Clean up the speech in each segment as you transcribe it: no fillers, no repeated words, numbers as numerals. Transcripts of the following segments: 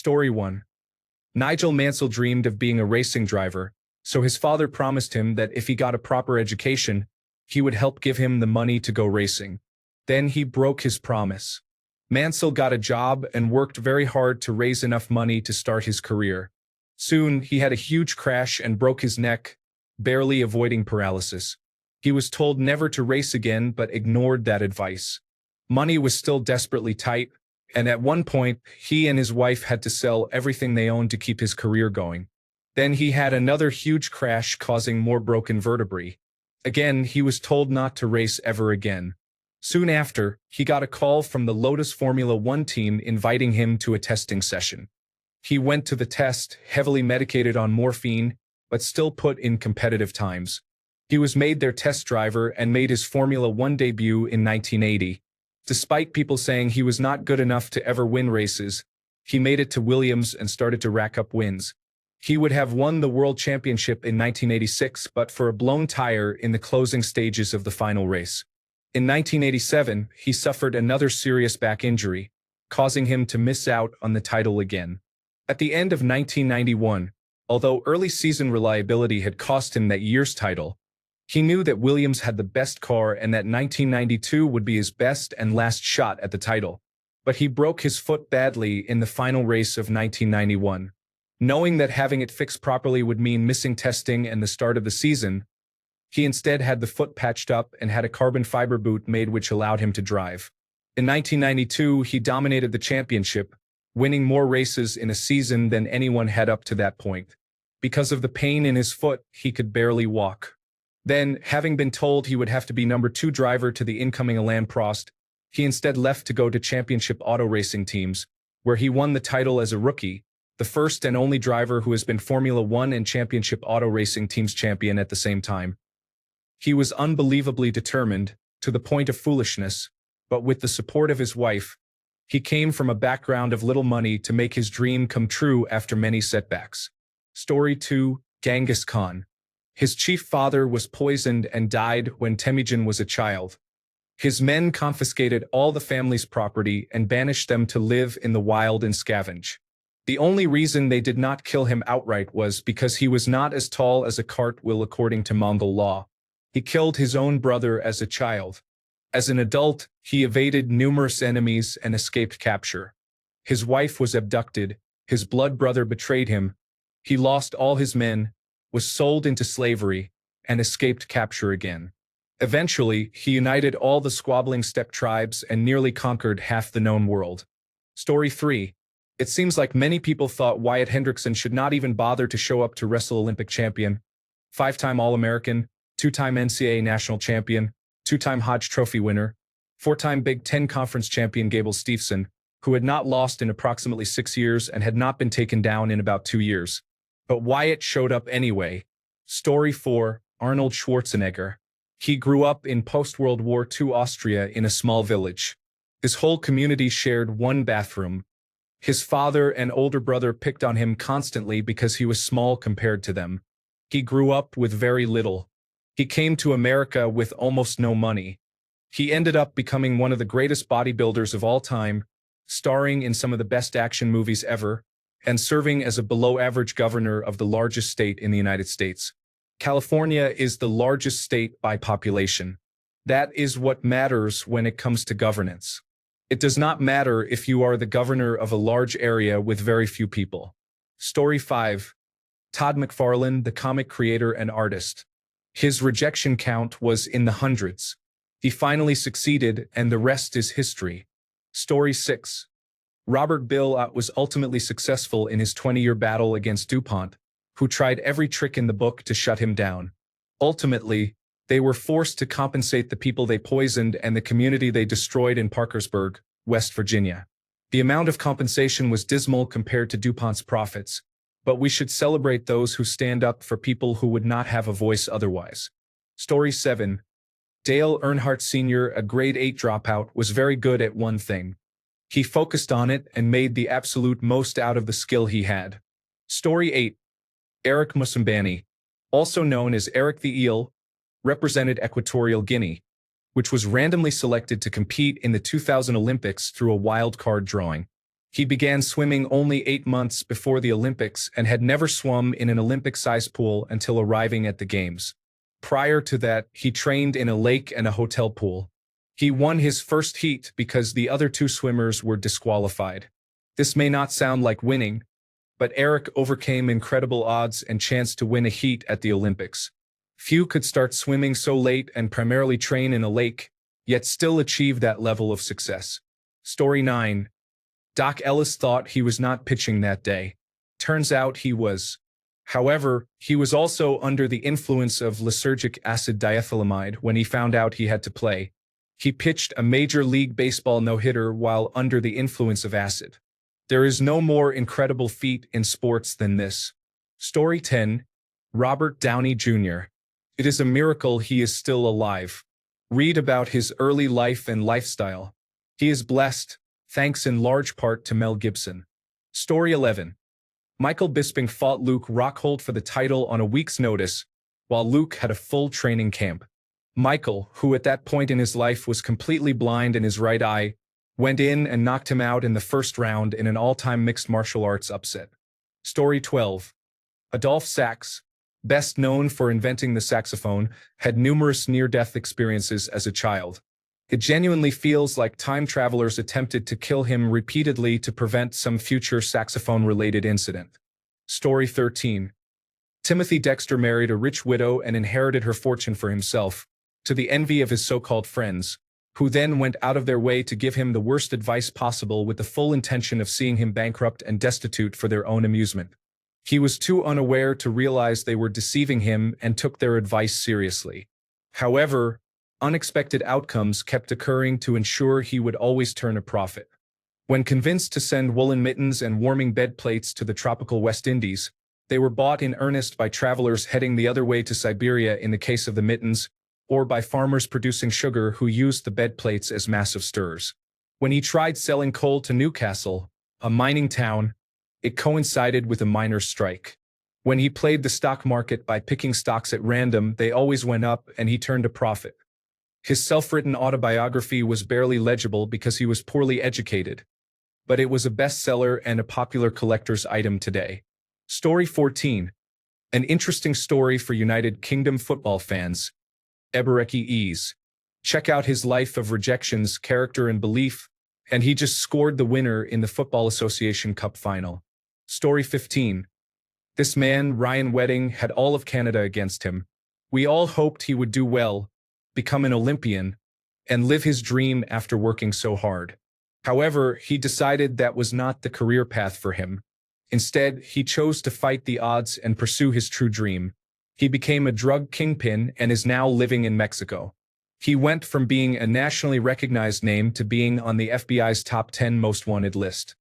Story 1. Nigel Mansell dreamed of being a racing driver, so his father promised him that if he got a proper education, he would help give him the money to go racing. Then he broke his promise. Mansell got a job and worked very hard to raise enough money to start his career. Soon, he had a huge crash and broke his neck, barely avoiding paralysis. He was told never to race again but ignored that advice. Money was still desperately tight, and at one point, he and his wife had to sell everything they owned to keep his career going. Then he had another huge crash causing more broken vertebrae. Again, he was told not to race ever again. Soon after, he got a call from the Lotus Formula One team inviting him to a testing session. He went to the test, heavily medicated on morphine, but still put in competitive times. He was made their test driver and made his Formula One debut in 1980. Despite people saying he was not good enough to ever win races, he made it to Williams and started to rack up wins. He would have won the World Championship in 1986 but for a blown tire in the closing stages of the final race. In 1987, he suffered another serious back injury, causing him to miss out on the title again. At the end of 1991, although early season reliability had cost him that year's title, he knew that Williams had the best car and that 1992 would be his best and last shot at the title. But he broke his foot badly in the final race of 1991. Knowing that having it fixed properly would mean missing testing and the start of the season, he instead had the foot patched up and had a carbon fiber boot made which allowed him to drive. In 1992, he dominated the championship, winning more races in a season than anyone had up to that point. Because of the pain in his foot, he could barely walk. Then, having been told he would have to be number 2 driver to the incoming Alain Prost, he instead left to go to championship auto racing teams, where he won the title as a rookie, the first and only driver who has been Formula One and championship auto racing teams champion at the same time. He was unbelievably determined, to the point of foolishness, but with the support of his wife, he came from a background of little money to make his dream come true after many setbacks. Story 2. Genghis Khan. His chief father was poisoned and died when Temujin was a child. His men confiscated all the family's property and banished them to live in the wild and scavenge. The only reason they did not kill him outright was because he was not as tall as a cart will according to Mongol law. He killed his own brother as a child. As an adult, he evaded numerous enemies and escaped capture. His wife was abducted, his blood brother betrayed him, he lost all his men, was sold into slavery, and escaped capture again. Eventually, he united all the squabbling steppe tribes and nearly conquered half the known world. Story 3. It seems like many people thought Wyatt Hendrickson should not even bother to show up to wrestle Olympic champion, 5-time All-American, 2-time NCAA national champion, 2-time Hodge Trophy winner, 4-time Big Ten Conference champion Gable Steveson, who had not lost in approximately 6 years and had not been taken down in about 2 years. But Wyatt showed up anyway. Story 4. Arnold Schwarzenegger. He grew up in post-World War II Austria in a small village. His whole community shared one bathroom. His father and older brother picked on him constantly because he was small compared to them. He grew up with very little. He came to America with almost no money. He ended up becoming one of the greatest bodybuilders of all time, starring in some of the best action movies ever, and serving as a below-average governor of the largest state in the United States. California is the largest state by population. That is what matters when it comes to governance. It does not matter if you are the governor of a large area with very few people. Story 5. Todd McFarlane, the comic creator and artist. His rejection count was in the hundreds. He finally succeeded, and the rest is history. Story 6. Robert Bill was ultimately successful in his 20-year battle against DuPont, who tried every trick in the book to shut him down. Ultimately, they were forced to compensate the people they poisoned and the community they destroyed in Parkersburg, West Virginia. The amount of compensation was dismal compared to DuPont's profits, but we should celebrate those who stand up for people who would not have a voice otherwise. Story 7. Dale Earnhardt Sr., a grade 8 dropout, was very good at one thing. He focused on it and made the absolute most out of the skill he had. Story 8. Eric Musambani, also known as Eric the Eel, represented Equatorial Guinea, which was randomly selected to compete in the 2000 Olympics through a wild card drawing. He began swimming only 8 months before the Olympics and had never swum in an Olympic-sized pool until arriving at the Games. Prior to that, he trained in a lake and a hotel pool. He won his first heat because the other two swimmers were disqualified. This may not sound like winning, but Eric overcame incredible odds and chanced to win a heat at the Olympics. Few could start swimming so late and primarily train in a lake, yet still achieve that level of success. Story 9. Doc Ellis thought he was not pitching that day. Turns out he was. However, he was also under the influence of lysergic acid diethylamide when he found out he had to play. He pitched a Major League Baseball no-hitter while under the influence of acid. There is no more incredible feat in sports than this. Story 10. Robert Downey Jr. It is a miracle he is still alive. Read about his early life and lifestyle. He is blessed, thanks in large part to Mel Gibson. Story 11. Michael Bisping fought Luke Rockhold for the title on a week's notice, while Luke had a full training camp. Michael, who at that point in his life was completely blind in his right eye, went in and knocked him out in the first round in an all-time mixed martial arts upset. Story 12. Adolphe Sax, best known for inventing the saxophone, had numerous near-death experiences as a child. It genuinely feels like time travelers attempted to kill him repeatedly to prevent some future saxophone-related incident. Story 13. Timothy Dexter married a rich widow and inherited her fortune for himself, to the envy of his so-called friends, who then went out of their way to give him the worst advice possible with the full intention of seeing him bankrupt and destitute for their own amusement. He was too unaware to realize they were deceiving him and took their advice seriously. However, unexpected outcomes kept occurring to ensure he would always turn a profit. When convinced to send woolen mittens and warming bed plates to the tropical West Indies, they were bought in earnest by travelers heading the other way to Siberia in the case of the mittens, or by farmers producing sugar who used the bed plates as massive stirrers. When he tried selling coal to Newcastle, a mining town, it coincided with a miners' strike. When he played the stock market by picking stocks at random, they always went up and he turned a profit. His self-written autobiography was barely legible because he was poorly educated, but it was a bestseller and a popular collector's item today. Story 14. An interesting story for United Kingdom football fans. Ebereki Ease. Check out his life of rejections, character and belief, and he just scored the winner in the Football Association Cup final. Story 15. This man, Ryan Wedding, had all of Canada against him. We all hoped he would do well, become an Olympian, and live his dream after working so hard. However, he decided that was not the career path for him. Instead, he chose to fight the odds and pursue his true dream. He became a drug kingpin and is now living in Mexico. He went from being a nationally recognized name to being on the FBI's top 10 most wanted list.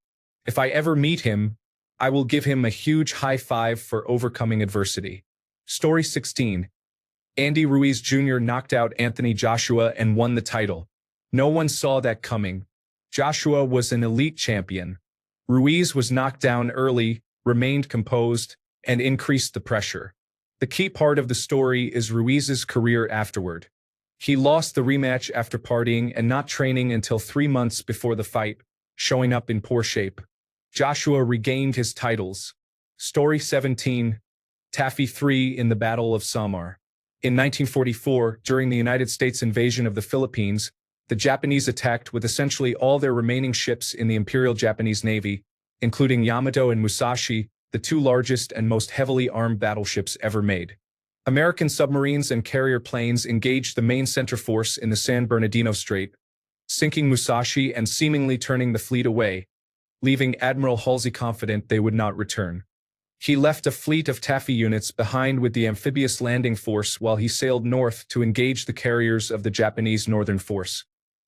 If I ever meet him, I will give him a huge high five for overcoming adversity. Story 16. Andy Ruiz Jr. knocked out Anthony Joshua and won the title. No one saw that coming. Joshua was an elite champion. Ruiz was knocked down early, remained composed, and increased the pressure. The key part of the story is Ruiz's career afterward. He lost the rematch after partying and not training until 3 months before the fight, showing up in poor shape. Joshua regained his titles. Story 17. Taffy 3 in the Battle of Samar. In 1944, during the United States invasion of the Philippines, the Japanese attacked with essentially all their remaining ships in the Imperial Japanese Navy, including Yamato and Musashi, the two largest and most heavily armed battleships ever made. American submarines and carrier planes engaged the main center force in the San Bernardino Strait, sinking Musashi and seemingly turning the fleet away, leaving Admiral Halsey confident they would not return. He left a fleet of Taffy units behind with the amphibious landing force while he sailed north to engage the carriers of the Japanese Northern Force.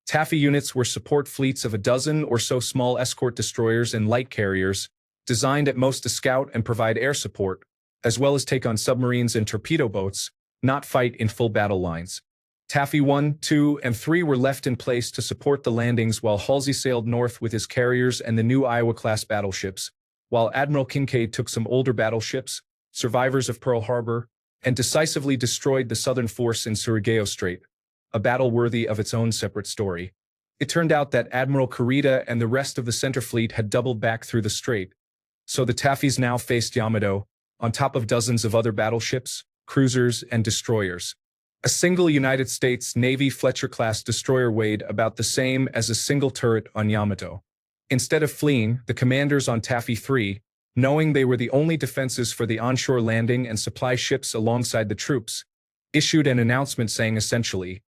Taffy units were support fleets of a dozen or so small escort destroyers and light carriers, designed at most to scout and provide air support, as well as take on submarines and torpedo boats, not fight in full battle lines. Taffy 1, 2, and 3 were left in place to support the landings while Halsey sailed north with his carriers and the new Iowa-class battleships, while Admiral Kincaid took some older battleships, survivors of Pearl Harbor, and decisively destroyed the Southern force in Surigao Strait, a battle worthy of its own separate story. It turned out that Admiral Kurita and the rest of the Center Fleet had doubled back through the strait, so the Taffies now faced Yamato, on top of dozens of other battleships, cruisers, and destroyers. A single United States Navy Fletcher-class destroyer weighed about the same as a single turret on Yamato. Instead of fleeing, the commanders on Taffy 3, knowing they were the only defenses for the onshore landing and supply ships alongside the troops, issued an announcement saying essentially,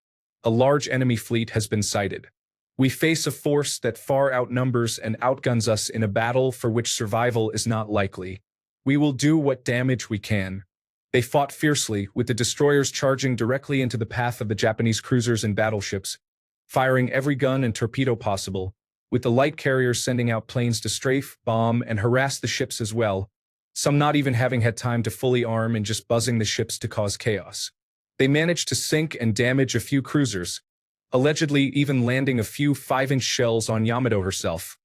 "A large enemy fleet has been sighted. We face a force that far outnumbers and outguns us in a battle for which survival is not likely. We will do what damage we can." They fought fiercely, with the destroyers charging directly into the path of the Japanese cruisers and battleships, firing every gun and torpedo possible, with the light carriers sending out planes to strafe, bomb, and harass the ships as well, some not even having had time to fully arm and just buzzing the ships to cause chaos. They managed to sink and damage a few cruisers, allegedly even landing a few 5-inch shells on Yamato herself,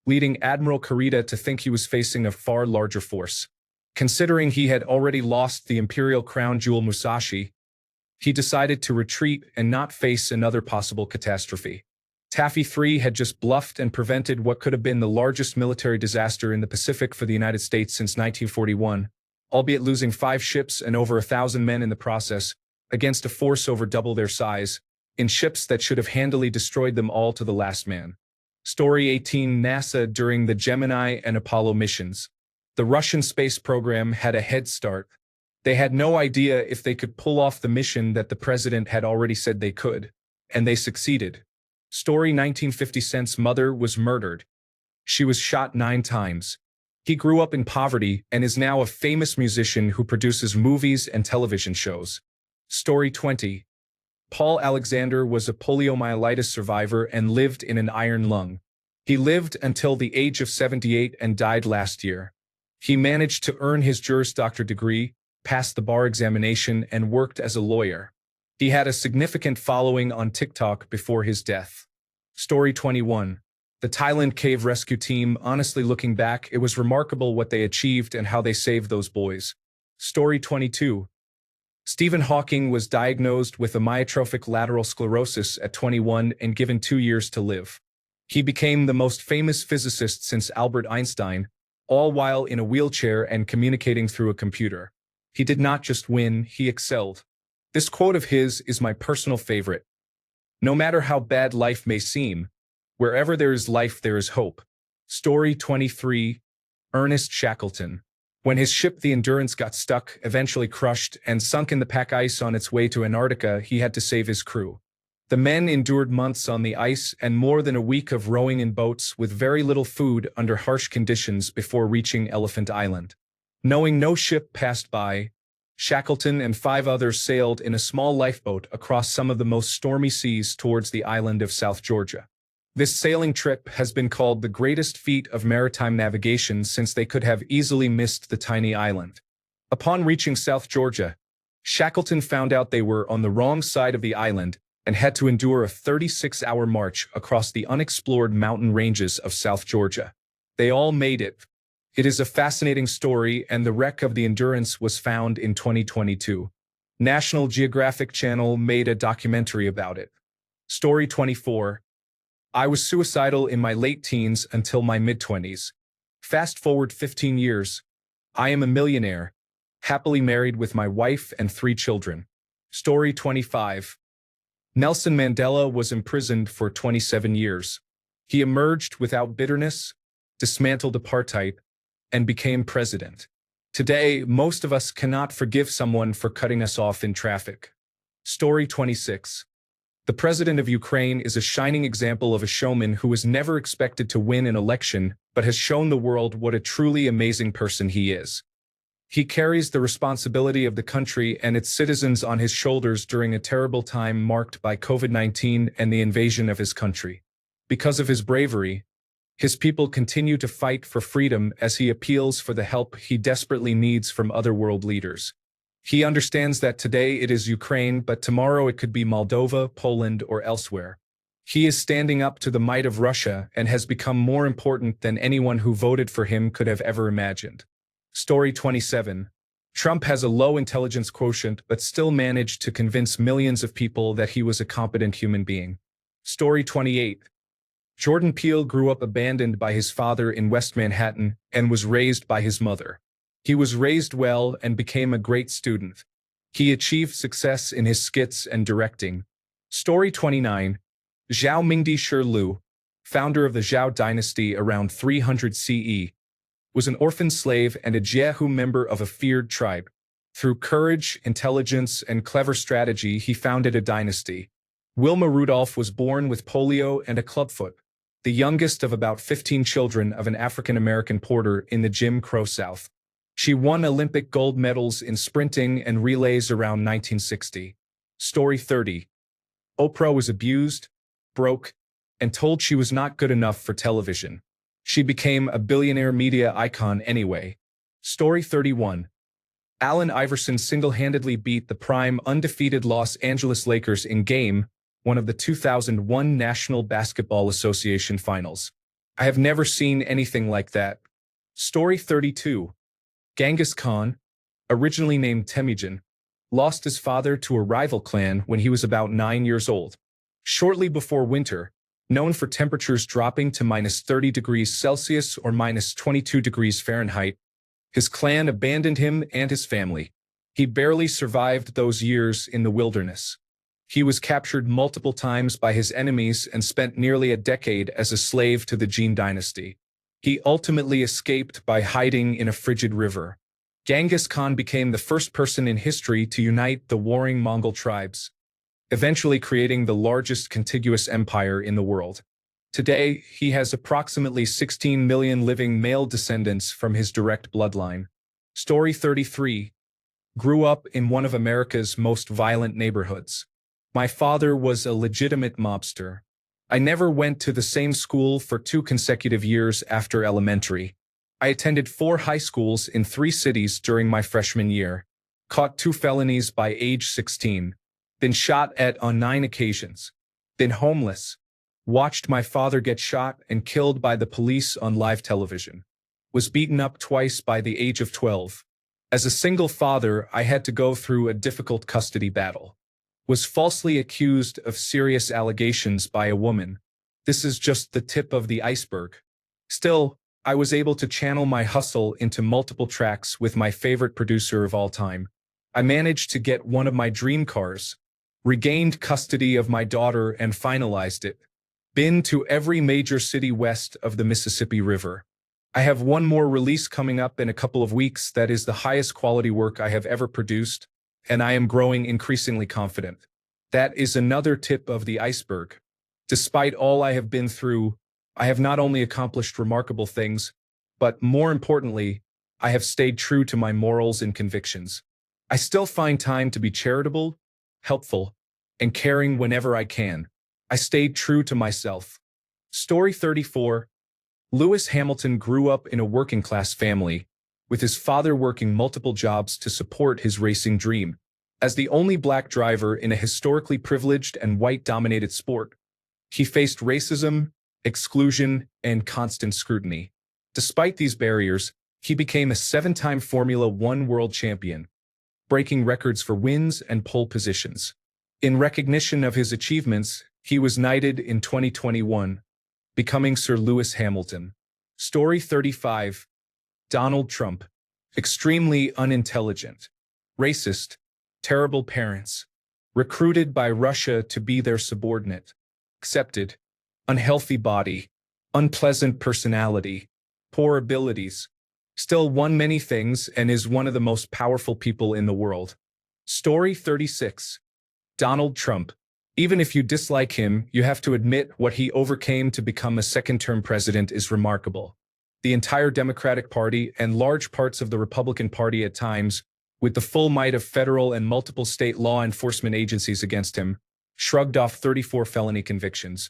leading Admiral Kurita to think he was facing a far larger force. Considering he had already lost the Imperial crown jewel Musashi, he decided to retreat and not face another possible catastrophe. Taffy 3 had just bluffed and prevented what could have been the largest military disaster in the Pacific for the United States since 1941, albeit losing 5 ships and over 1,000 men in the process, against a force over double their size, in ships that should have handily destroyed them all to the last man. Story 18: NASA during the Gemini and Apollo missions. The Russian space program had a head start. They had no idea if they could pull off the mission that the president had already said they could, and they succeeded. Story 1950: Cent's mother was murdered. She was shot 9 times. He grew up in poverty and is now a famous musician who produces movies and television shows. Story 20: Paul Alexander was a poliomyelitis survivor and lived in an iron lung. He lived until the age of 78 and died last year. He managed to earn his Juris Doctor degree, passed the bar examination, and worked as a lawyer. He had a significant following on TikTok before his death. Story 21: The Thailand cave rescue team. Honestly, looking back, it was remarkable what they achieved and how they saved those boys. Story 22: Stephen Hawking was diagnosed with amyotrophic lateral sclerosis at 21 and given 2 years to live. He became the most famous physicist since Albert Einstein, all while in a wheelchair and communicating through a computer. He did not just win, he excelled. This quote of his is my personal favorite. "No matter how bad life may seem, wherever there is life there is hope." Story 23: Ernest Shackleton. When his ship the Endurance got stuck, eventually crushed, and sunk in the pack ice on its way to Antarctica, he had to save his crew. The men endured months on the ice and more than a week of rowing in boats with very little food under harsh conditions before reaching Elephant Island. Knowing no ship passed by, Shackleton and 5 others sailed in a small lifeboat across some of the most stormy seas towards the island of South Georgia. This sailing trip has been called the greatest feat of maritime navigation since they could have easily missed the tiny island. Upon reaching South Georgia, Shackleton found out they were on the wrong side of the island and had to endure a 36-hour march across the unexplored mountain ranges of South Georgia. They all made it. It is a fascinating story, and the wreck of the Endurance was found in 2022. National Geographic Channel made a documentary about it. Story 24: I was suicidal in my late teens until my mid-20s. Fast forward 15 years. I am a millionaire, happily married with my wife and 3 children. Story 25: Nelson Mandela was imprisoned for 27 years. He emerged without bitterness, dismantled apartheid, and became president. Today, most of us cannot forgive someone for cutting us off in traffic. Story 26: The president of Ukraine is a shining example of a showman who was never expected to win an election, but has shown the world what a truly amazing person he is. He carries the responsibility of the country and its citizens on his shoulders during a terrible time marked by COVID-19 and the invasion of his country. Because of his bravery, his people continue to fight for freedom as he appeals for the help he desperately needs from other world leaders. He understands that today it is Ukraine, but tomorrow it could be Moldova, Poland, or elsewhere. He is standing up to the might of Russia and has become more important than anyone who voted for him could have ever imagined. Story 27: Trump has a low intelligence quotient but still managed to convince millions of people that he was a competent human being. Story 28: Jordan Peele grew up abandoned by his father in West Manhattan and was raised by his mother. He was raised well and became a great student. He achieved success in his skits and directing. Story 29. Zhao Mingdi Shi Lu, founder of the Zhao dynasty around 300 CE, was an orphan slave and a Jiehu member of a feared tribe. Through courage, intelligence, and clever strategy, he founded a dynasty. Wilma Rudolph was born with polio and a clubfoot, the youngest of about 15 children of an African-American porter in the Jim Crow South. She won Olympic gold medals in sprinting and relays around 1960. Story 30. Oprah was abused, broke, and told she was not good enough for television. She became a billionaire media icon anyway. Story 31. Allen Iverson single-handedly beat the prime undefeated Los Angeles Lakers in Game 1 of the 2001 National Basketball Association Finals. I have never seen anything like that. Story 32. Genghis Khan, originally named Temujin, lost his father to a rival clan when he was about 9 years old. Shortly before winter, known for temperatures dropping to -30 degrees Celsius or -22 degrees Fahrenheit, his clan abandoned him and his family. He barely survived those years in the wilderness. He was captured multiple times by his enemies and spent nearly a decade as a slave to the Jin dynasty. He ultimately escaped by hiding in a frigid river. Genghis Khan became the first person in history to unite the warring Mongol tribes, eventually creating the largest contiguous empire in the world. Today, he has approximately 16 million living male descendants from his direct bloodline. Story 33. Grew up in one of America's most violent neighborhoods. My father was a legitimate mobster. I never went to the same school for 2 consecutive years after elementary. I attended 4 high schools in 3 cities during my freshman year, caught 2 felonies by age 16, been shot at on 9 occasions, been homeless, watched my father get shot and killed by the police on live television, was beaten up twice by the age of 12. As a single father, I had to go through a difficult custody battle. Was falsely accused of serious allegations by a woman. This is just the tip of the iceberg. Still, I was able to channel my hustle into multiple tracks with my favorite producer of all time. I managed to get one of my dream cars, regained custody of my daughter and finalized it. Been to every major city west of the Mississippi River. I have one more release coming up in a couple of weeks that is the highest quality work I have ever produced, and I am growing increasingly confident. That is another tip of the iceberg. Despite all I have been through, I have not only accomplished remarkable things, but more importantly, I have stayed true to my morals and convictions. I still find time to be charitable, helpful, and caring whenever I can. I stayed true to myself. Story 34. Lewis Hamilton grew up in a working-class family, with his father working multiple jobs to support his racing dream. As the only black driver in a historically privileged and white-dominated sport, he faced racism, exclusion, and constant scrutiny. Despite these barriers, he became a 7-time Formula One world champion, breaking records for wins and pole positions. In recognition of his achievements, he was knighted in 2021, becoming Sir Lewis Hamilton. Story 35. Donald Trump. Extremely unintelligent, racist, terrible parents, recruited by Russia to be their subordinate, accepted, unhealthy body, unpleasant personality, poor abilities, still won many things and is one of the most powerful people in the world. Story 36. Donald Trump. Even if you dislike him, you have to admit what he overcame to become a second-term president is remarkable. The entire Democratic Party and large parts of the Republican Party at times, with the full might of federal and multiple state law enforcement agencies against him, shrugged off 34 felony convictions.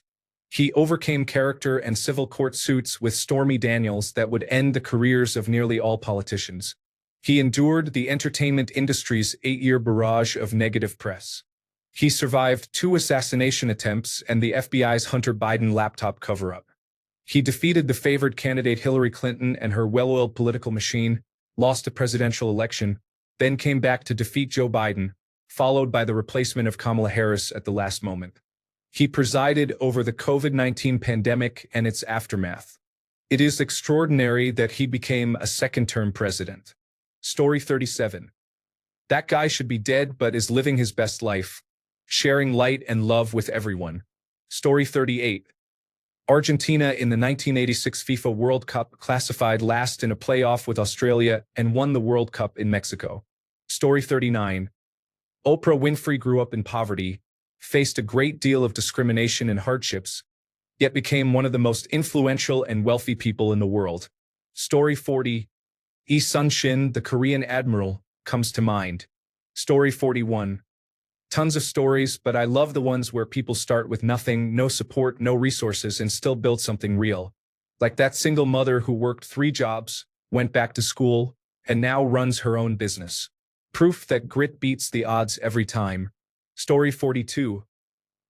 He overcame character and civil court suits with Stormy Daniels that would end the careers of nearly all politicians. He endured the entertainment industry's 8-year barrage of negative press. He survived 2 assassination attempts and the FBI's Hunter Biden laptop cover-up. He defeated the favored candidate Hillary Clinton and her well-oiled political machine, lost a presidential election, then came back to defeat Joe Biden, followed by the replacement of Kamala Harris at the last moment. He presided over the COVID-19 pandemic and its aftermath. It is extraordinary that he became a second-term president. Story 37. That guy should be dead but is living his best life, sharing light and love with everyone. Story 38. Argentina in the 1986 FIFA World Cup classified last in a playoff with Australia and won the World Cup in Mexico. Story 39. Oprah Winfrey grew up in poverty, faced a great deal of discrimination and hardships, yet became one of the most influential and wealthy people in the world. Story 40. Yi Sun-shin, the Korean admiral, comes to mind. Story 41. Tons of stories, but I love the ones where people start with nothing, no support, no resources, and still build something real. Like that single mother who worked 3 jobs, went back to school, and now runs her own business. Proof that grit beats the odds every time. Story 42.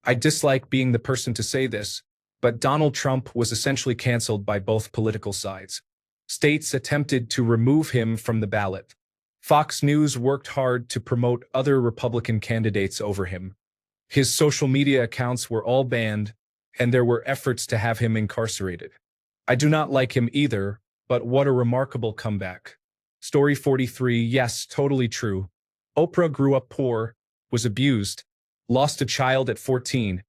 I dislike being the person to say this, but Donald Trump was essentially canceled by both political sides. States attempted to remove him from the ballot. Fox News worked hard to promote other Republican candidates over him. His social media accounts were all banned, and there were efforts to have him incarcerated. I do not like him either, but what a remarkable comeback. Story 43. Yes, totally true. Oprah grew up poor, was abused, lost a child at 14,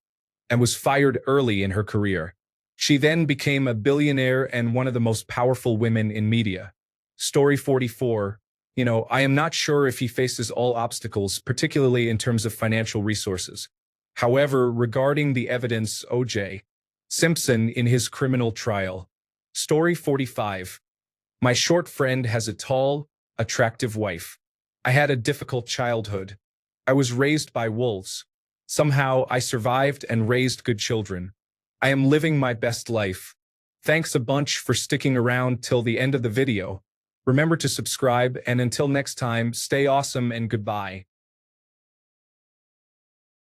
and was fired early in her career. She then became a billionaire and one of the most powerful women in media. Story 44. I am not sure if he faces all obstacles, particularly in terms of financial resources. However, regarding the evidence, O.J. Simpson in his criminal trial. Story 45. My short friend has a tall, attractive wife. I had a difficult childhood. I was raised by wolves. Somehow, I survived and raised good children. I am living my best life. Thanks a bunch for sticking around till the end of the video. Remember to subscribe, and until next time, stay awesome and goodbye.